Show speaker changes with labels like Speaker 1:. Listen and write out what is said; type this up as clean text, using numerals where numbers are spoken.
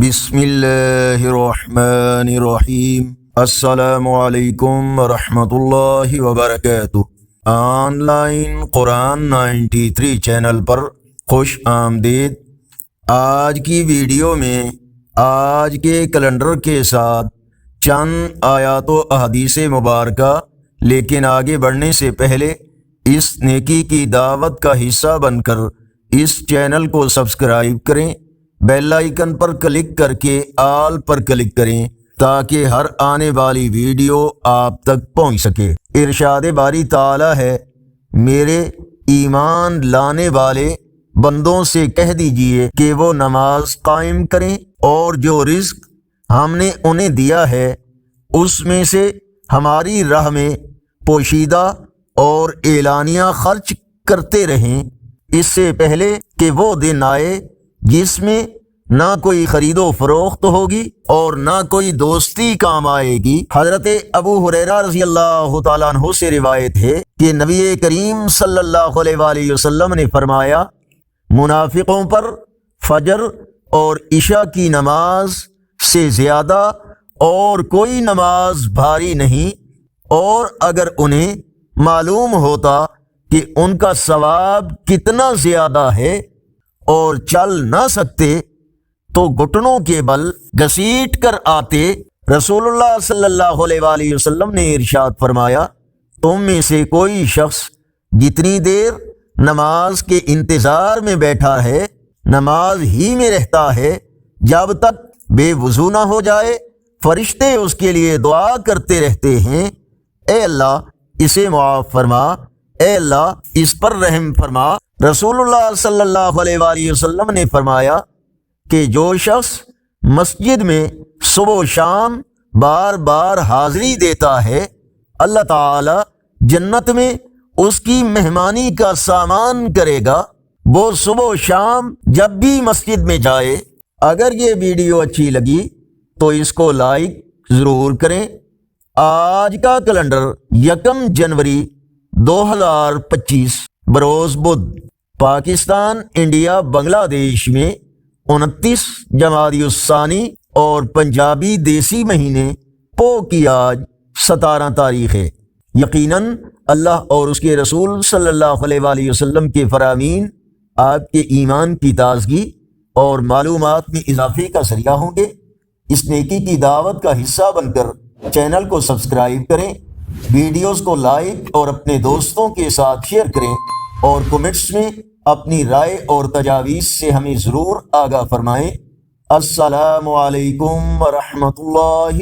Speaker 1: بسم اللہ الرحمن الرحیم۔ السلام علیکم ورحمۃ اللہ وبرکاتہ۔ آن لائن قرآن 93 چینل پر خوش آمدید۔ آج کی ویڈیو میں آج کے کیلنڈر کے ساتھ چند آیات و احادیث مبارکہ، لیکن آگے بڑھنے سے پہلے اس نیکی کی دعوت کا حصہ بن کر اس چینل کو سبسکرائب کریں، بیل آئیکن پر کلک کر کے آل پر کلک کریں تاکہ ہر آنے والی ویڈیو آپ تک پہنچ سکے۔ ارشاد باری تعالی ہے، میرے ایمان لانے والے بندوں سے کہہ دیجئے کہ وہ نماز قائم کریں اور جو رزق ہم نے انہیں دیا ہے اس میں سے ہماری راہ میں پوشیدہ اور اعلانیہ خرچ کرتے رہیں، اس سے پہلے کہ وہ دن آئے جس میں نہ کوئی خرید و فروخت ہوگی اور نہ کوئی دوستی کام آئے گی۔ حضرت ابو ہریرہ رضی اللہ تعالیٰ عنہ سے روایت ہے کہ نبی کریم صلی اللہ علیہ وآلہ وسلم نے فرمایا، منافقوں پر فجر اور عشاء کی نماز سے زیادہ اور کوئی نماز بھاری نہیں، اور اگر انہیں معلوم ہوتا کہ ان کا ثواب کتنا زیادہ ہے اور چل نہ سکتے تو گھٹنوں کے بل گھسیٹ کر آتے۔ رسول اللہ صلی اللہ علیہ وآلہ وسلم نے ارشاد فرمایا، تم میں سے کوئی شخص جتنی دیر نماز کے انتظار میں بیٹھا ہے نماز ہی میں رہتا ہے جب تک بے وضو نہ ہو جائے، فرشتے اس کے لیے دعا کرتے رہتے ہیں، اے اللہ اسے معاف فرما، اے اللہ اس پر رحم فرما۔ رسول اللہ صلی اللہ علیہ وآلہ وسلم نے فرمایا کہ جو شخص مسجد میں صبح و شام بار بار حاضری دیتا ہے، اللہ تعالی جنت میں اس کی مہمانی کا سامان کرے گا۔ وہ صبح و شام جب بھی مسجد میں جائے۔ اگر یہ ویڈیو اچھی لگی تو اس کو لائک ضرور کریں۔ آج کا کیلنڈر 1 جنوری 2025 بروز بدھ، پاکستان، انڈیا، بنگلہ دیش میں 29 جمادی الثانی اور پنجابی دیسی مہینے پو کی آج 17 تاریخ ہے۔ یقیناً اللہ اور اس کے رسول صلی اللہ علیہ وآلہ وسلم کے فرامین آپ کے ایمان کی تازگی اور معلومات میں اضافے کا ذریعہ ہوں گے۔ اس نیکی کی دعوت کا حصہ بن کر چینل کو سبسکرائب کریں، ویڈیوز کو لائک اور اپنے دوستوں کے ساتھ شیئر کریں، اور کمنٹس میں اپنی رائے اور تجاویز سے ہمیں ضرور آگاہ فرمائیں۔ السلام علیکم ورحمۃ اللہ۔